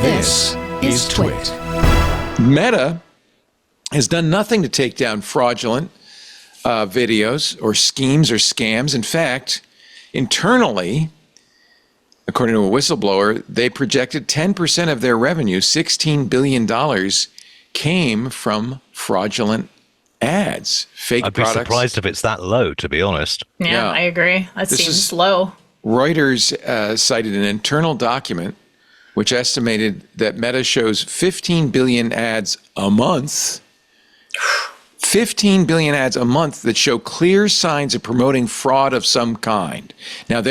This is TWiT. Meta has done nothing to take down fraudulent videos or schemes or scams. In fact, internally, according to a whistleblower, they projected 10% of their revenue, $16 billion, came from fraudulent ads, fake products. I'd be surprised if it's that low, to be honest. Yeah, I agree. That seems low. Reuters cited an internal document which estimated that Meta shows 15 billion ads a month. 15 billion ads a month that show clear signs of promoting fraud of some kind. Now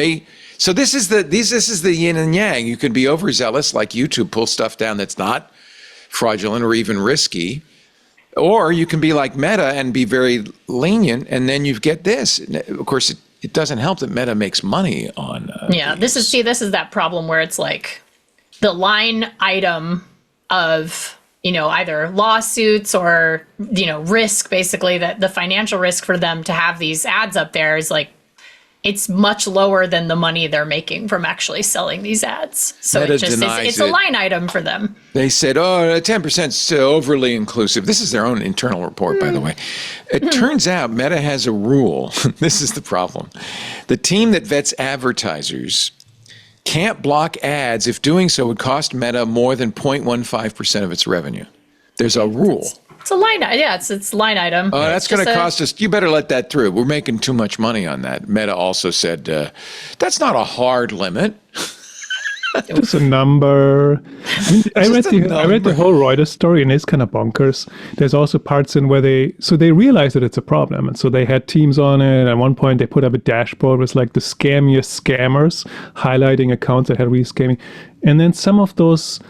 so this is the yin and yang. You can be overzealous, like YouTube, pull stuff down that's not fraudulent or even risky, or you can be like Meta and be very lenient, and then you get this. Of course, it doesn't help that Meta makes money on. This is that problem where it's like the line item of, either lawsuits or, risk, basically, that the financial risk for them to have these ads up there is like, it's much lower than the money they're making from actually selling these ads. So it's a line item for them. They said, 10% is overly inclusive. This is their own internal report, by the way. It turns out Meta has a rule. This is the problem. The team that vets advertisers can't block ads if doing so would cost Meta more than 0.15% of its revenue. There's a rule. It's a line item. Yeah, it's line item. That's going to cost us. You better let that through. We're making too much money on that. Meta also said that's not a hard limit. It's a number. I read the whole Reuters story, and it's kind of bonkers. There's also parts in where they realized that it's a problem, and so they had teams on it. At one point, they put up a dashboard with like the scammiest scammers, highlighting accounts that had really scamming, and then some of those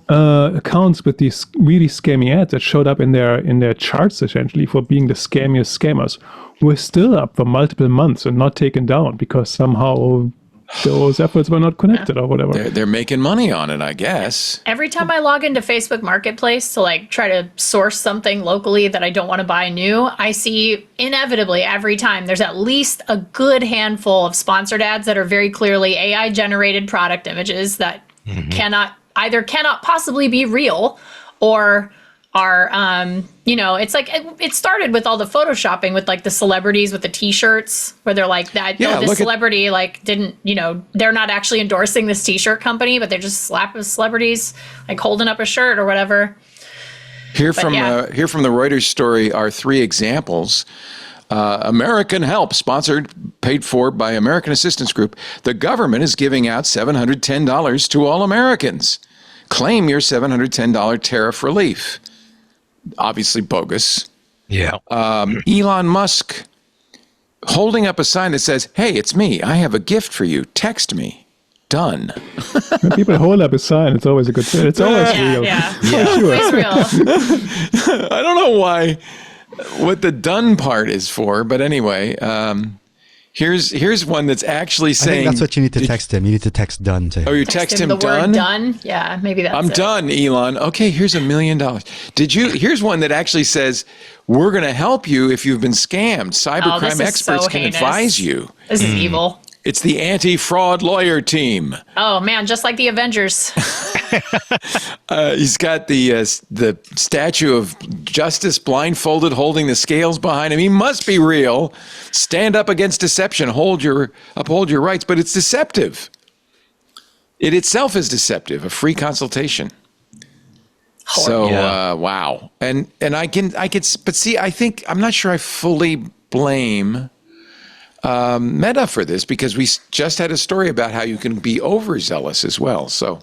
accounts with these really scammy ads that showed up in their charts essentially for being the scammiest scammers were still up for multiple months and not taken down because somehow those efforts were not connected or whatever. They're making money on it, I guess. Every time I log into Facebook Marketplace to try to source something locally that I don't want to buy new, I see inevitably every time there's at least a good handful of sponsored ads that are very clearly AI generated product images that cannot possibly be real or are, it's like it started with all the photoshopping with like the celebrities with the T-shirts where they're like that. Yeah, this celebrity didn't, they're not actually endorsing this T-shirt company, but they're just slapping celebrities like holding up a shirt or whatever. Here from the Reuters story are 3 examples. American Help, paid for by American Assistance Group. The government is giving out $710 to all Americans. Claim your $710 tariff relief. Obviously bogus. Yeah. Elon Musk holding up a sign that says, "Hey, it's me. I have a gift for you. Text me." Done. When people hold up a sign, it's always a good thing. It's always real. Yeah. Sure. It's real. I don't know what the done part is for, but anyway, here's one that's actually saying. I think that's what you need to text him. You need to text done to him. Oh, you text him the done? Word done? Yeah, maybe that's I'm done, Elon. Okay, here's $1 million. Here's one that actually says, we're going to help you if you've been scammed. Cybercrime experts can advise you. This is evil. It's the anti-fraud lawyer team. Oh man, just like the Avengers. He's got the statue of Justice blindfolded, holding the scales behind him. He must be real. Stand up against deception. Uphold your rights. But it's deceptive. It itself is deceptive. A free consultation. So wow. And I can. But see, I think I'm not sure I fully blame Meta for this, because we just had a story about how you can be overzealous as well. So,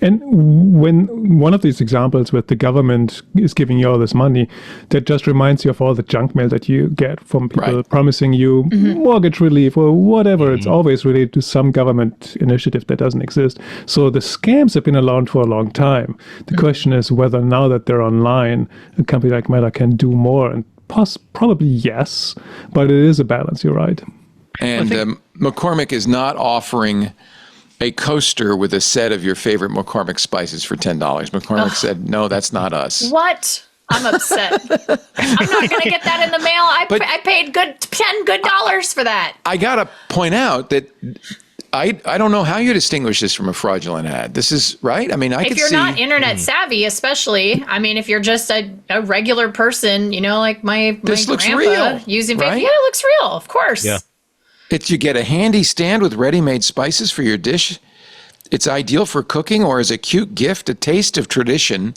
and when one of these examples with the government is giving you all this money, that just reminds you of all the junk mail that you get from people promising you mortgage relief or whatever. It's always related to some government initiative that doesn't exist. So the scams have been around for a long time. The question is whether now that they're online, a company like Meta can do more. And probably yes, but it is a balance. You're right. And McCormick is not offering a coaster with a set of your favorite McCormick spices for $10. McCormick said, no, that's not us. What? I'm upset. I'm not going to get that in the mail. I paid $10 for that. I got to point out that I don't know how you distinguish this from a fraudulent ad. This is right. I mean, I If could you're see. not internet savvy, especially, I mean, if you're just a regular person, like my This looks grandpa real, using right? yeah, it looks real, of course. Yeah. You get a handy stand with ready-made spices for your dish. It's ideal for cooking or as a cute gift, a taste of tradition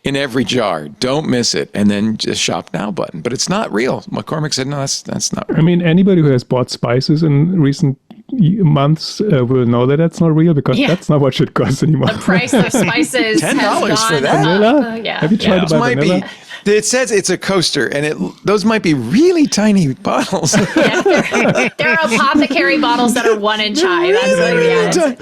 in every jar. Don't miss it. And then just shop now button. But it's not real. McCormick said, no, that's not real. I mean, anybody who has bought spices in recent months will know that that's not real because Yeah. that's not what shit costs anymore. The price of spices has $10 for gone that? Vanilla? up. Yeah. Have you tried Yeah. to buy Might vanilla? be. It says it's a coaster, and those might be really tiny bottles. Yeah, there are apothecary bottles that are 1 inch high. That's what,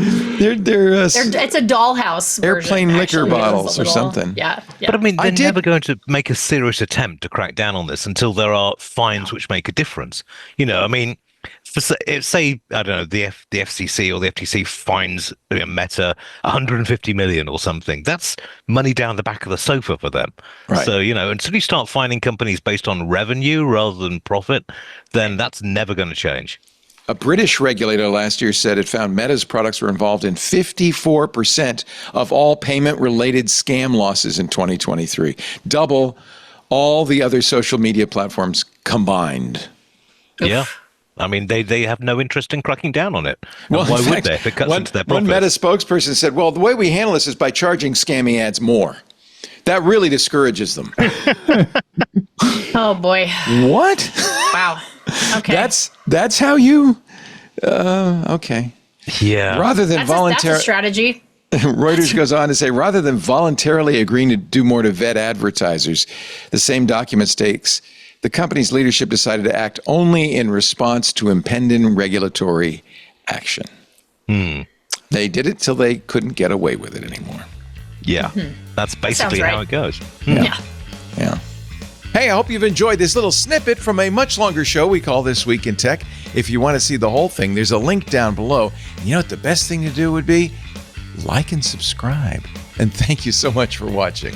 it's a dollhouse version, Airplane liquor actually. It's a bottles or little- something. Yeah. But I mean, I they're did- never going to make a serious attempt to crack down on this until there are fines which make a difference. I mean, for say I don't know, the FCC or the FTC fines Meta 150 million or something. That's money down the back of the sofa for them. Right. So until you start fining companies based on revenue rather than profit, then that's never going to change. A British regulator last year said it found Meta's products were involved in 54% of all payment-related scam losses in 2023, double all the other social media platforms combined. Yeah. I mean, they have no interest in cracking down on it. And Well, why in would fact, they if it cuts into their one profit? Meta spokesperson said, well, the way we handle this is by charging scammy ads more. That really discourages them. Oh boy. What? Wow. Okay. That's how you okay. Yeah. Rather than that's a voluntarily strategy. Reuters goes on to say, rather than voluntarily agreeing to do more to vet advertisers, the same document states the company's leadership decided to act only in response to impending regulatory action. They did it till they couldn't get away with it anymore. Yeah. That's basically sounds how right. it goes. Yeah. Yeah. Hey, I hope you've enjoyed this little snippet from a much longer show we call This Week in Tech. If you want to see the whole thing, there's a link down below. And you know what the best thing to do would be? Like and subscribe. And thank you so much for watching.